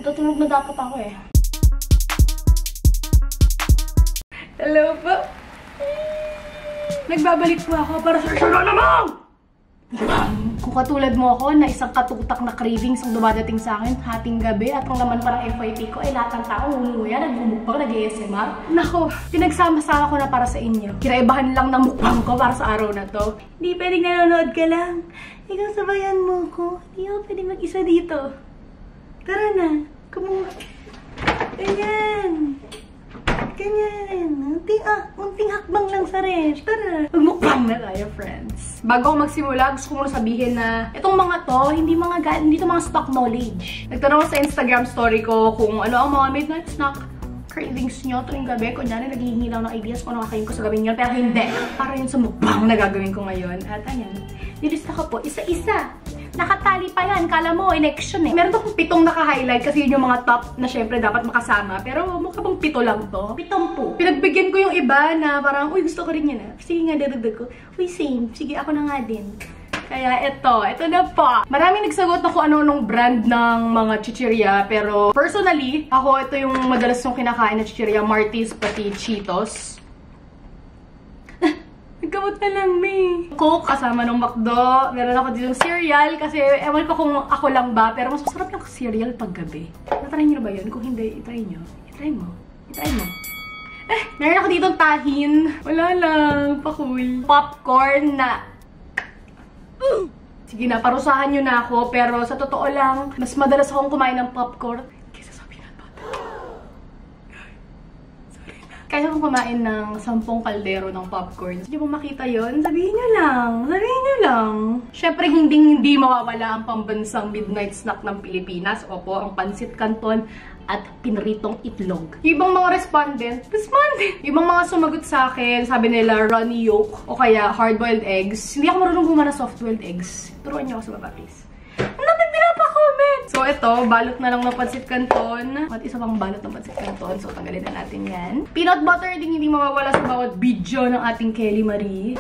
Matutulog na dapat ako eh. Hello po. Nagbabalik po ako para sa isa na naman! Kung katulad mo ako na isang katutak na cravings ang dumadating sa akin hating gabi at ang laman parang FYP ko ay lahat ng tao umuya, nagbumukbang, nag-ASMR. Nako, pinagsama-sama ko na para sa inyo. Kinaibahan lang ng mukbang ko para sa araw na to. Hindi pwedeng nanonood ka lang. Ikaw sabayan mo ko. Hindi ako pwedeng mag-isa dito. Tara na. Kumuha. Ganyan. Ganyan. Unting hakbang lang sa res. Tara. Magmukbang na tayo, friends. Bago ako magsimula, gusto ko muna sabihin na itong mga to, hindi to mga stock knowledge. Nagtanong ako sa Instagram story ko kung ano ang mga midnight snack cravings nyo tuwing gabi. Kunyari, naghihingi lang ng ideas kung ano kakain ko sa gabi nyo. Pero hindi. Para yun sa mukbang na gagawin ko ngayon. At ayan, nilista ko po isa-isa. Nakatali pa yan. Kala mo, election eh. Meron akong 7 naka-highlight kasi yun yung mga top na syempre dapat makasama. Pero mukha bang 7 lang to? 7 po. Pinagbigyan ko yung iba na parang, uy, gusto ko rin yan ah. Sige nga, dadagdag ko. Uy, same. Sige, ako na nga din. Kaya ito na po. Maraming nagsagot na kung ano nung brand ng mga chichirya. Pero personally, ako ito yung madalas yung kinakain na chichirya. Martis, pati Cheetos. Nagkamot na lang, May. Coke, kasama ng McDo. Meron ako dito cereal kasi ewan ko kung ako lang ba. Pero mas masarap yung cereal pag gabi. Natry nyo na ba yun? Kung hindi, itry nyo. Itry mo. Itry mo. Meron ako dito tahin. Wala lang. Pa-cool. Popcorn na. Sige na, parusahan nyo na ako. Pero sa totoo lang, mas madalas akong kumain ng popcorn kaysa sa peanut butter. Kaya kong kumain ng 10 kaldero ng popcorn. Hindi mo makita yon? Sabihin nyo lang. Sabihin nyo lang. Syempre, hindi mawawala ang pambansang midnight snack ng Pilipinas. Opo, ang pansit canton at pinritong itlog. Yung ibang mga respondent. Yung ibang mga sumagot sa akin, sabi nila runny yolk o kaya hard-boiled eggs. Hindi ako marunong gumana soft-boiled eggs. Turuan nyo ako sa baba, please. So, ito, balot na lang ng pansit canton. At isa pang balot ng pansit canton. So, tanggalin na natin yan. Peanut butter din hindi mawawala sa bawat video ng ating Kelly Marie.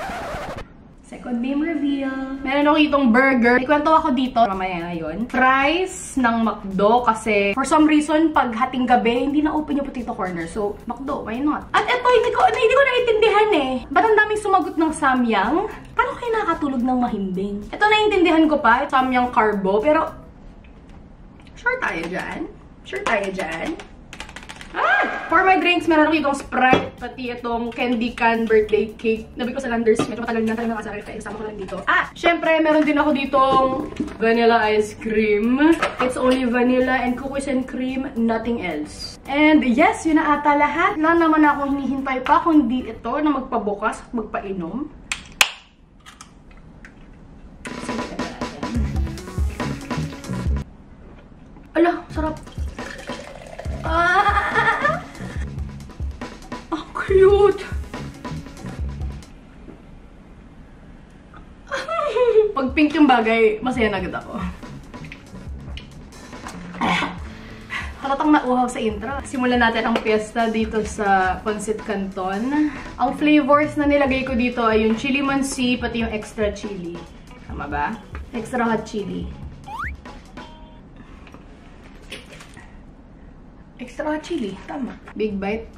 Second name reveal. Meron ako itong burger. Ikwento ako dito. Mamaya ngayon. Fries ng McDo kasi for some reason, pag hating gabi, hindi na open yung potato corner. So, McDo, why not? At ito, hindi ko naiintindihan eh. Ba't ang daming sumagot ng samyang? Paano kayo nakakatulog ng mahimbing? Ito naiintindihan ko pa. Samyang carbo. Pero, sure tayo dyan. Sure tayo dyan. For my drinks, meron ako itong Sprite, pati itong candy can birthday cake. Nabi ko sa Landers, medyo matagal na tayo nakasarap kaya isama ko lang dito. Syempre, meron din ako ditong vanilla ice cream. It's only vanilla and cookies and cream, nothing else. And yes, yun na ata lahat. Wala naman akong hinihintay pa kundi ito na magpabukas at magpainom. Ala, sarap. Ang cute. Pag pink yung bagay, masaya na agad ako. Halatang nauhaw sa intro. Simulan natin ang fiesta dito sa Pansit Canton. Ang flavors na nilagay ko dito ay yung chili mansi, pati yung extra chili. Tama ba? Extra hot chili. Extra hot chili. Tama. Big bite.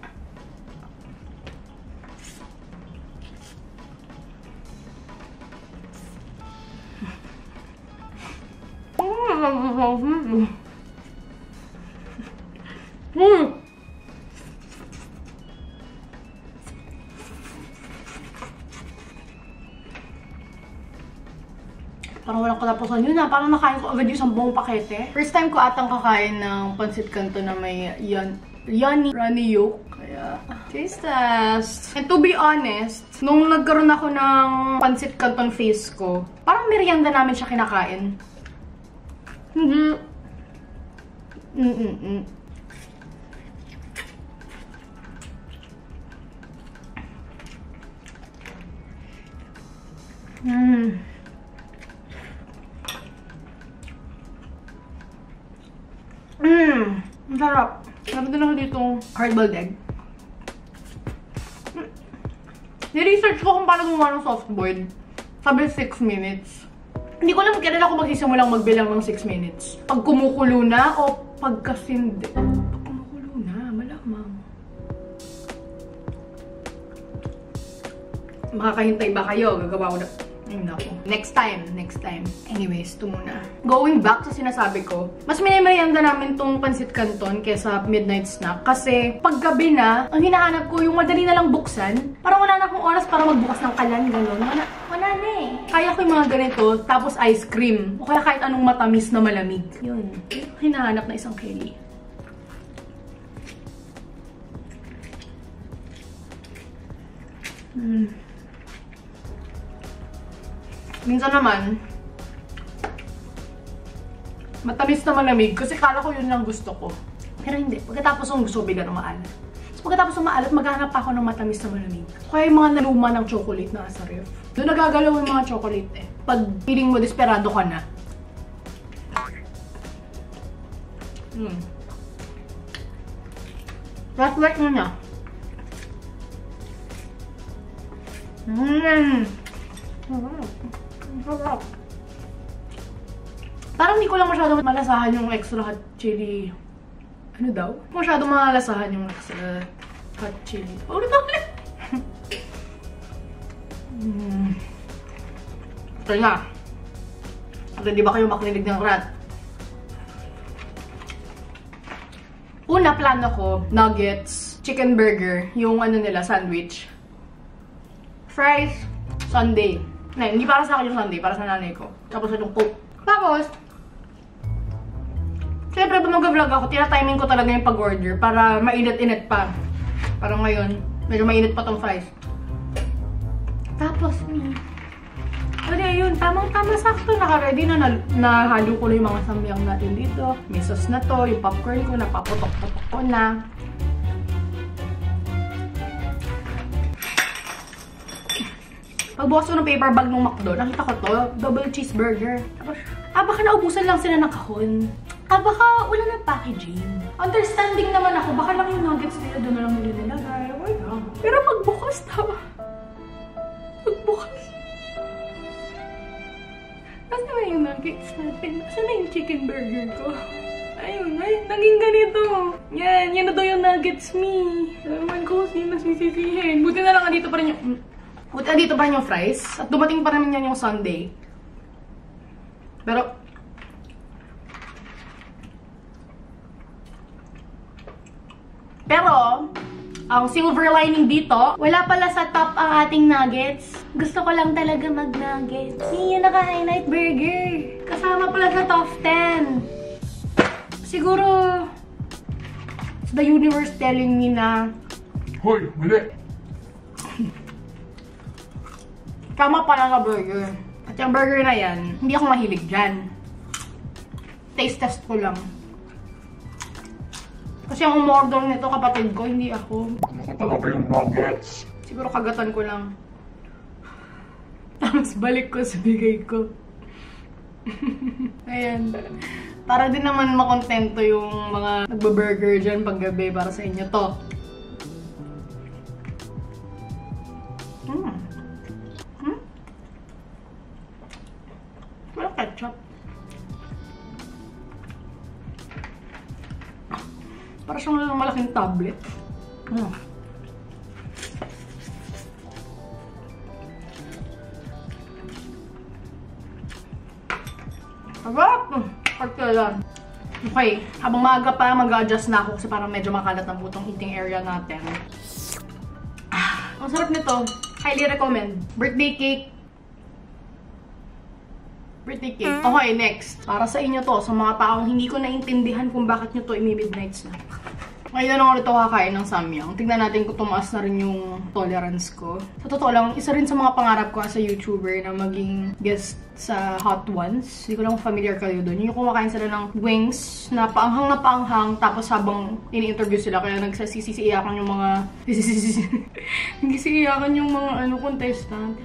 Parang walang katapusan yun na. Parang nakain ko agad yung 10 pakete. First time ko atang kakain ng Pansit Canton na may runny yolk. Kaya, taste test. And to be honest, nung nagkaroon ako ng Pansit Canton face ko, parang merienda namin siya kinakain. Ang sarap. Meron din ako ditong hard-boiled egg. Ni-research ko kung paano gumawa ng soft-boiled. Sabi 6 minutes. Hindi ko alam kailan ako magsisimulang magbilang ng 6 minutes. Pag kumukulo na o pagkasindi. Pag kumukulo na, malamang. Makakahintay ba kayo? Gagawa ko na. Ayun ako. Next time. Anyways, ito muna. Going back sa sinasabi ko, mas minimerienda namin tong pansit canton kesa midnight snack. Kasi paggabi na, ang hinahanap ko yung madali na lang buksan. Parang wala na akong oras para magbukas ng kalan, gano'n. Wala na eh. Kaya ko yung mga ganito, tapos ice cream. O kaya kahit anong matamis na malamig. Yun. Yung hinahanap na isang Kelly. Minsan naman, matamis na malamig kasi kala ko yun lang gusto ko. Pero hindi. Pagkatapos yung gusto ko bigla ng maalat. So pagkatapos ng maalat, maghanap ako ng matamis na malamig. Kaya yung mga naluma ng chocolate na sa ref. Doon nagagalaw yung mga chocolate eh. Pag feeling mo desperado ka na. Wet na niya. Parang hindi ko lang masyadong malasahan yung extra hot chili. Ano daw? Masyadong malasahan yung extra hot chili. Ulit. Ito na. Hindi ba kayo makinig ng rat? Una, plano ko, nuggets, chicken burger, yung ano nila, sandwich. Fries, sundae. Hindi para sa akin yung sundae, para sa nanay ko. Tapos itong coke. Tapos, siyempre, pag mag-vlog ako, tina-timing ko talaga yung pag-order para mainit-init pa. Parang ngayon, medyo mainit pa tong fries. Tapos, ayun, tamang-tama, sakto. Naka-ready na, nahalo ko na yung mga samyang natin dito. May sauce na to, yung popcorn ko, napaputok-putok ko na. Pagbukas ko ng paper bag ng McDo, nakita ko to, double cheeseburger. Tapos, baka naubusan lang sila ng kahon. Baka wala na packaging. Understanding naman ako, baka lang yung nuggets nila doon na lang nila nilagay. Pero pagbukas Nasaan na yung nuggets natin? Nasaan na yung chicken burger ko? Ayun, naging ganito. Yan na daw yung nuggets me. Alaman ko, sino sisisihin. Buti na lang andito pa rin yung fries. At dumating pa naman yan yung sundae. Pero, ang silver lining dito, wala pala sa top ang ating nuggets. Gusto ko lang talaga mag-nuggets. Yung naka-highlight burger. Kasama pala sa top 10. Siguro, the universe telling me na, hoy, mali. Tama pala sa burger. At yung burger na yan, hindi ako mahilig dyan. Taste test ko lang. Kasi ang umorder nito kapatid ko, hindi ako. Nakatalaga yung nuggets. Siguro kagatan ko lang. Tapos balik ko sa bigay ko. Ayan. Para din naman makontento yung mga nagbaburger dyan paggabi para sa inyo to. Walang ketchup. Para siyang malaking tablet. Sarap! Pagkalan. Okay, habang maaga pa, mag-adjust na ako kasi parang medyo makalat ang butong eating area natin. Ang sarap nito. Highly recommend. Birthday cake. Okay, next. Para sa inyo to, sa mga taong hindi ko naintindihan kung bakit nyo to imi-midnight snack. Ngayon lang ulit ako kakain ng samyang. Tignan natin kung tumaas na rin yung tolerance ko. Sa totoo lang, isa rin sa mga pangarap ko as a YouTuber na maging guest sa Hot Ones. Hindi ko lang familiar kayo doon. Yung kumakain sila ng wings na paanghang tapos habang ini-interview sila kaya nagsisisiyakan yung mga nagsisiyakan yung mga contestant.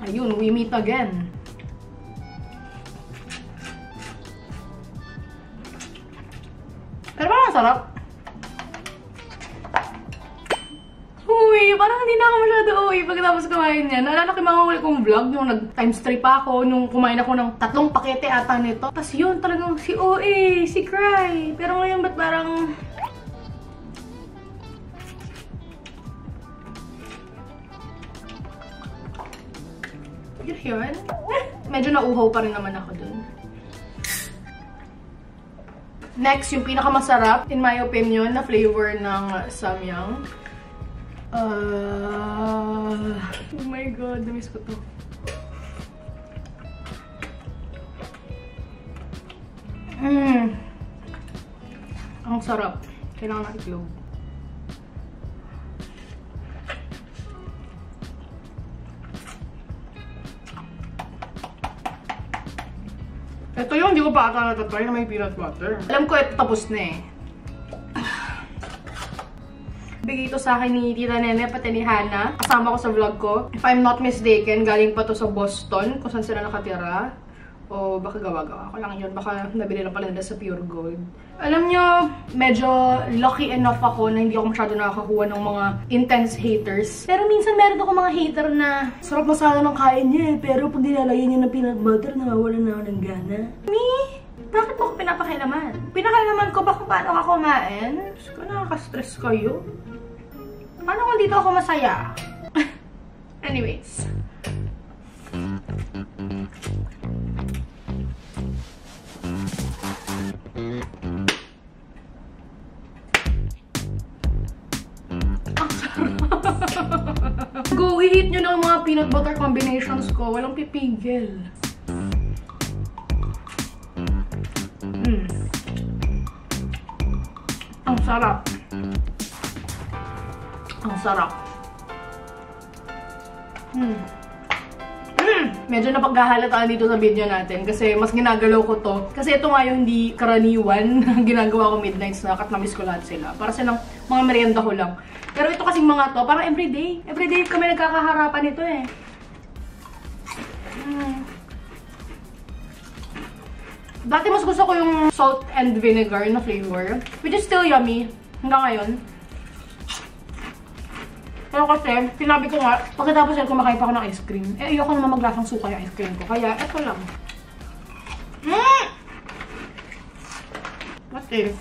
Ayun, we meet again. Uy, parang hindi na ako masyado uwi pagkatapos kumain niya. Naalala ko yung mga huli kong vlog nung nag-times 3 pa ako, nung kumain ako ng 3 pakete ata nito. Tapos yun, talagang si OA, si Cry. Pero ngayon ba't parang... Yun. Medyo nauhaw pa rin naman ako dun. Next, yung pinakamasarap, in my opinion, na flavor ng Samyang. Oh my god, namiss ko to. Ang sarap. Kailangan ng itlog. Ito yung hindi ko pa ata natatry na may peanut butter. Alam ko ito tapos na eh. Bigay ito sa akin ni Tita Nene, pati ni Hannah. Kasama ko sa vlog ko. If I'm not mistaken, galing pa to sa Boston, kung saan sila nakatira. O baka gawa-gawa ko lang yun. Baka nabili lang pala nila sa Pure Gold. Alam nyo, medyo lucky enough ako na hindi ako masyado nakakakuha ng mga intense haters. Pero minsan meron ako mga hater na sarap na sana ng kain niya eh. Pero pag nilalagyan niya ng peanut butter, nawawalan na ako ng gana. Me? Bakit mo ako pinapakilaman? Pinakilaman ko ba kung paano ka kumain? Diyos ko, nakaka-stress kayo. Paano kung dito ako masaya? Anyways. Go, i-hit nyo ng mga peanut butter combinations ko. Walang pipigil. Ang sarap. Ang sarap. Medyo napaghahalataan dito sa video natin kasi mas ginagalaw ko to. Kasi ito nga yung hindi karaniwan ginagawa ko midnight snack at namiss ko lahat sila. Para silang mga merienda ko lang. Pero ito kasing mga to, parang everyday. Everyday kami nagkakaharapan nito eh. Dati mas gusto ko yung salt and vinegar na flavor. Which is still yummy. Hanggang ngayon. Pero kasi, sinabi ko nga, pagkatapos yan kumakain pa ako ng ice cream. Eh, ayoko naman maglasang suka yung ice cream ko. Kaya, eto lang. What if?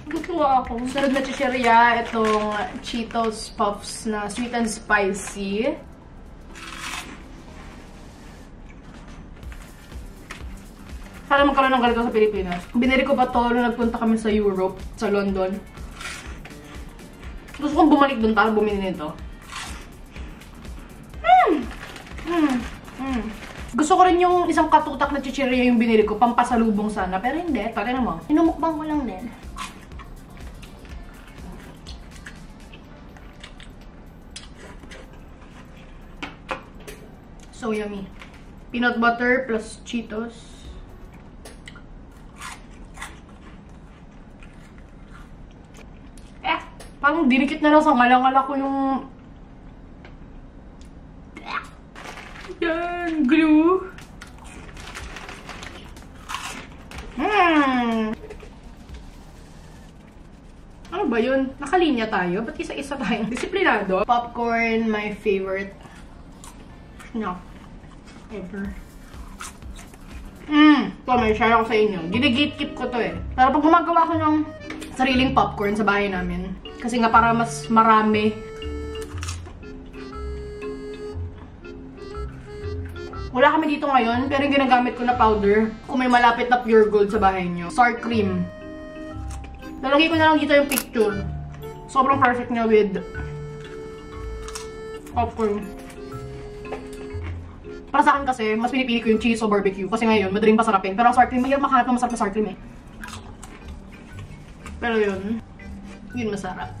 Gutuwa ako. Sarap na chichirya, itong Cheetos Puffs na sweet and spicy. Sana magkaroon ng ganito sa Pilipinas. Binili ko pa to nung nagpunta kami sa Europe, sa London. Gusto kong bumalik dun para bumili nito. Gusto ko rin yung isang katutak na chichirya yung binili ko, pampasalubong sana. Pero hindi, tari naman. Inumukbang ko lang din. So yummy. Peanut butter plus Cheetos. Parang dinikit na lang sa ngalangala ko yung... Yan, glue. Ano ba yun? Nakalinya tayo? Ba't isa-isa tayong disiplinado? Popcorn, my favorite. No. Ever. Ito, may share ako sa inyo. Ginigate-keep ko to eh. Pero pag gumagawa ko ng sariling popcorn sa bahay namin, kasi nga para mas marami. Wala kami dito ngayon, pero yung ginagamit ko na powder, kung may malapit na Pure Gold sa bahay nyo, sour cream. Lalagay ko na lang dito yung picture. Sobrang perfect niya with popcorn. Para sa akin kasi, mas pinipili ko yung cheese o barbecue. Kasi ngayon, madaling pasarapin. Pero ang sour cream, mahirap makahanap ng masarap na sour cream eh. Pero yun masarap.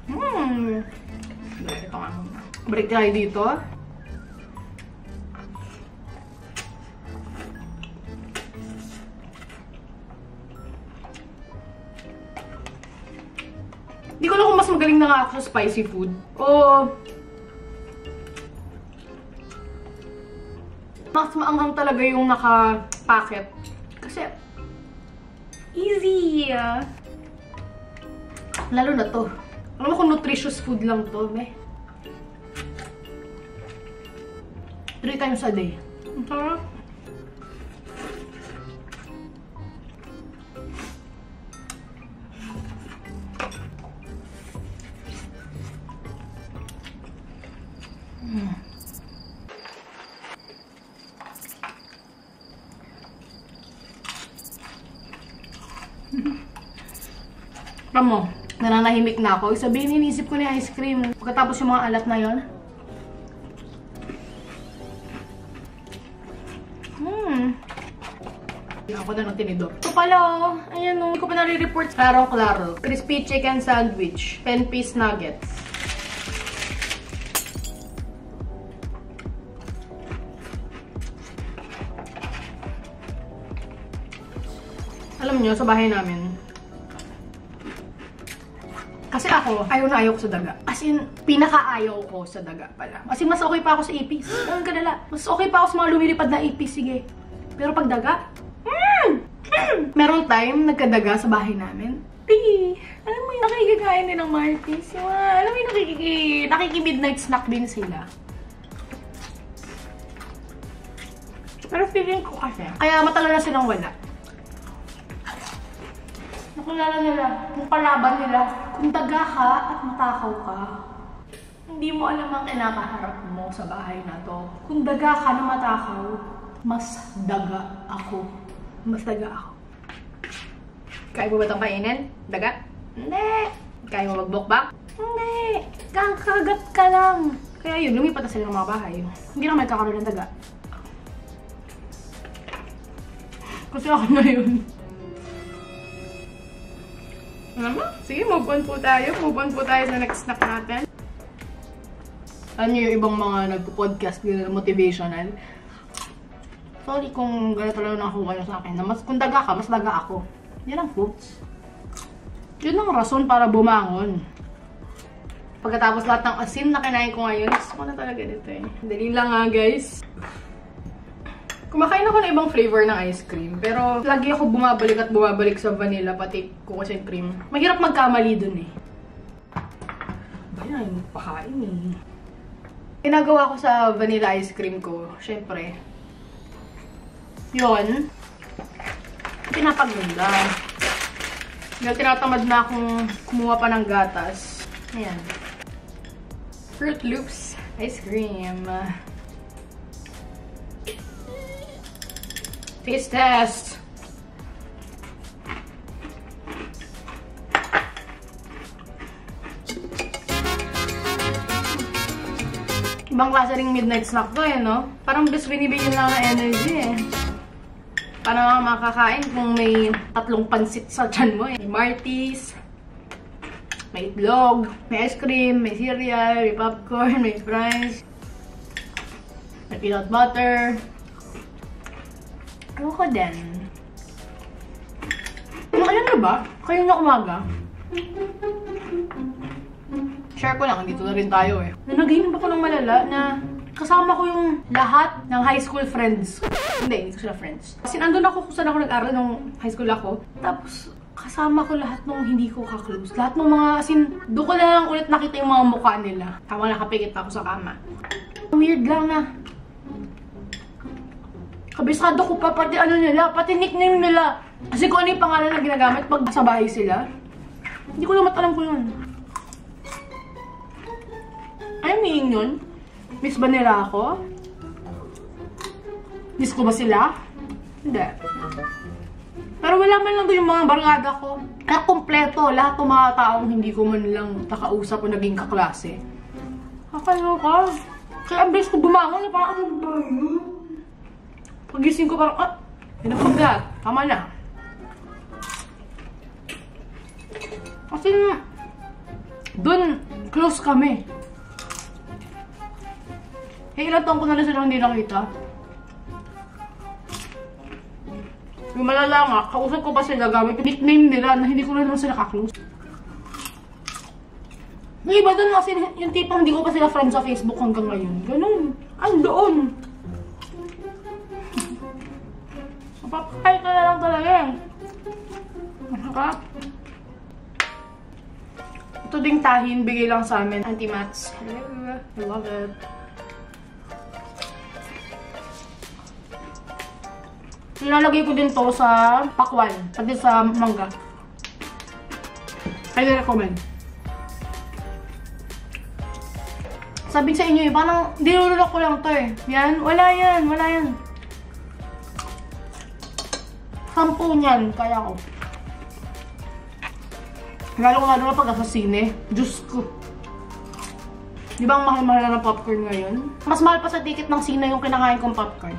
Ito nga muna. Balik tayo dito. Hindi ko alam kung mas magaling na nga ako sa spicy food. O mas maanghang talaga yung naka-packet. Kasi easy. Lalo na to. Alam mo kung nutritious food lang to, eh. 3 times a day. Ang sarap. Alam mo, nananahimik na ako. Sabihin, inisip ko na ice cream. Pagkatapos yung mga alat na yon. Ako na ng tinidor. Ito pala, oh. Ayan, oh. Hindi ko pa nare-report. Klarong-klaro. Crispy chicken sandwich. 10-piece nuggets. Alam nyo, sa bahay namin, kasi ako, ayaw ko sa daga. As in, pinaka-ayaw ko sa daga pala. As in, mas okay pa ako sa ipis. Ang kadala. Mas okay pa ako sa mga lumilipad na ipis, sige. Pero pag daga, Meron time, nagkadaga sa bahay namin. Alam mo yung nakikikain din ng Martis. Alam mo yung nakiki-midnight snack din sila. Pero feeling ko kasi, kaya matagal na silang wala. Nakulala nila, yung palaban nila, kung daga ka at matakaw ka, hindi mo alam ang kinakaharap mo sa bahay na to. Kung daga ka na matakaw, mas daga ako. Mas daga ako. Kaya mo ba itong kainin? Daga? Hindi. Kaya mo magbukbak? Hindi. Kakagat ka lang. Kaya yun, lumipat na sila ng mga bahay. Hindi na may kakaroon ng daga. Kasi ako na yun. Alam mo? Sige, move on po tayo. Move on po tayo sa next snack natin. Alam niyo yung ibang mga nagpo-podcast nila motivational. Sorry kung ganito lang nakuha nyo sa akin. Na mas, kung daga ka, mas daga ako. Yan ang foods. Yun ang rason para bumangon. Pagkatapos lahat ng asin na kinain ko ngayon, gusto ko na talaga dito eh. Dali lang nga guys. Kumakain ako ng ibang flavor ng ice cream. Pero lagi ako bumabalik at bumabalik sa vanilla, pati cookies and cream. Mahirap magkamali dun eh. Bayan, pakain eh. Ginagawa ko sa vanilla ice cream ko, syempre. Yun. Pinapaganda. Dahil tinatamad na akong kumuha pa ng gatas. Ayan. Fruit Loops ice cream. Taste test. Ibang klase ring midnight snack to eh, no? Parang best binibigyan lang ng energy eh. Paano makakain kung may 3 pansit sa tiyan mo eh. May Martis, may itlog, may ice cream, may cereal, may popcorn, may fries, may peanut butter. Ano ko din? Alam nyo ba? Kayo na umaga? Share ko lang, dito na rin tayo eh. Nanaginip ako ng malala na kasama ko yung lahat ng high school friends. Hindi ko sila friends. Kasi nandun ako kung saan ako nag-aral nung high school ako. Tapos, kasama ko lahat nung hindi ko ka-close. Lahat ng mga, doon ko lang ulit nakita yung mga mukha nila. Tama, nakapikit ako sa kama. Weird lang na. Kabisado ko pa, pati ano nila, pati nickname nila. Kasi kung ano yung pangalan na ginagamit pag sa bahay sila. Hindi ko naman alam ko yun. Ano meaning yun? Miss ba nila ako? Miss ko ba sila? Hindi. Pero wala man lang doon yung mga barkada ko. Kaya kompleto, lahat ng mga taong hindi ko man lang nakausap o naging kaklase. Kakalo ka. Kaya ang bilis ko bumangon na parang ano ba yun? Pagising ko parang, yun ang pagkat. Tama na. Kasi doon, close kami. Ilang taon ko na rin silang hindi nakita. Yung malala nga, kausap ko pa sila gamit yung nickname nila na hindi ko na naman sila ka-close. Yung iba doon kasi, yung tipong hindi ko pa sila friends sa Facebook hanggang ngayon. Ganun. Andoon. Mapapakay ka na lang talaga. Masakap. Ito ding tahin, bigay lang sa amin. Auntie Mats. Hello. I love it. Nilalagay ko din to sa pakwan, pati sa mangga. I recommend. Sabi sa inyo, parang dinululok ko lang to eh. Yan, wala yan, wala yan. 10 niyan, kaya ko. Lalo na pag sa sine. Diyos ko. Di ba ang mahal-mahal na ng popcorn ngayon? Mas mahal pa sa ticket ng sine yung kinakain kong popcorn.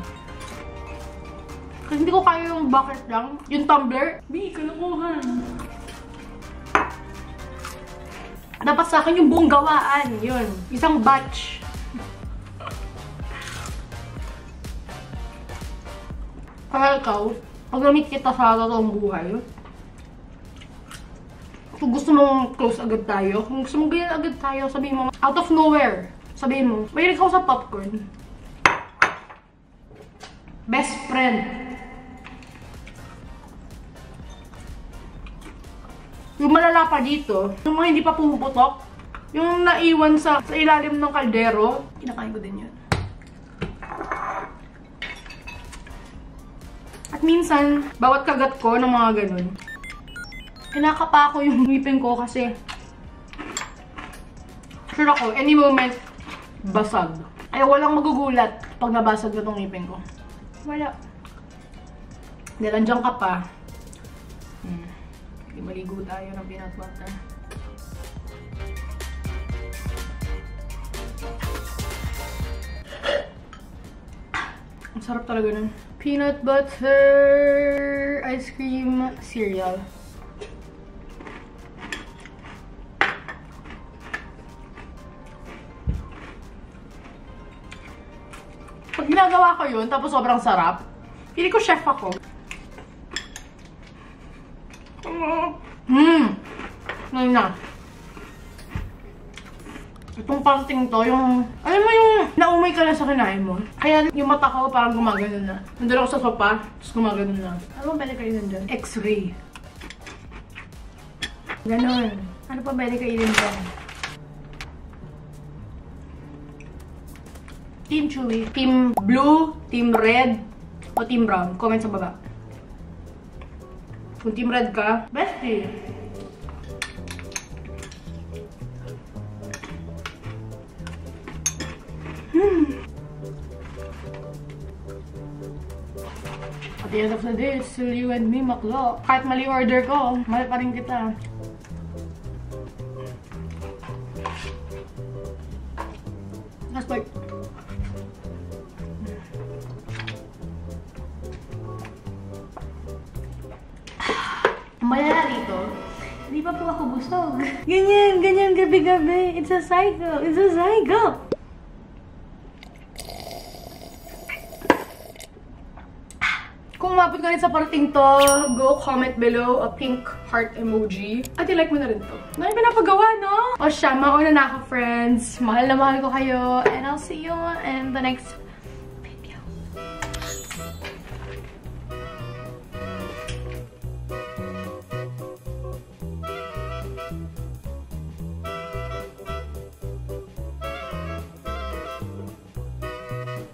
Kasi hindi ko kaya yung bucket lang. Yung tumbler. Di, kalokohan. Dapat sa akin yung buong gawaan. Yun. Isang batch. Kaya ikaw, pag na-meet kita sa totoong buhay, kung gusto mong close agad tayo, kung gusto mong ganyan agad tayo, sabihin mo, out of nowhere, sabihin mo, mahilig ako sa popcorn. Best friend. Yung malala pa dito, yung mga hindi pa pumuputok, yung naiwan sa ilalim ng kaldero, kinakain ko din yun. At minsan, bawat kagat ko ng mga ganun, kinakapa ko yung ngipin ko kasi sure ako, any moment, basag. Ay, walang magugulat pag nabasag na tong ngipin ko. Wala. Dahil andyan ka pa. Maligo tayo ng peanut butter. Ang sarap talaga nun. Peanut butter ice cream cereal. Pag ginagawa ko yun, tapos sobrang sarap, pili ko chef ako. Ngayon na. Itong parting to, yung, alam mo yung naumay ka na sa kinain mo. Kaya yung mata ko parang gumagano na. Nandun ako sa sopa, tapos gumagano na. Ano ba pwede kainin dyan? X-ray. Ganon. Ano pa pwede kainin dyan? Team Chewy, Team Blue, Team Red, o Team Brown. Comment sa baba. Kung Team Red ka, bestie! At the end of the day, it's still you and me, Maklo. Kahit mali order ko, mahal pa rin kita. Last bite. Malala dito, hindi pa po ako busog. Ganyan gabi-gabi. It's a cycle. It's a cycle. Kung umabot ka rin sa parating to, go comment below a pink heart emoji. At i-like mo na rin to. May pinapagawa, no? O siya, mauna na ako, friends. Mahal na mahal ko kayo. And I'll see you in the next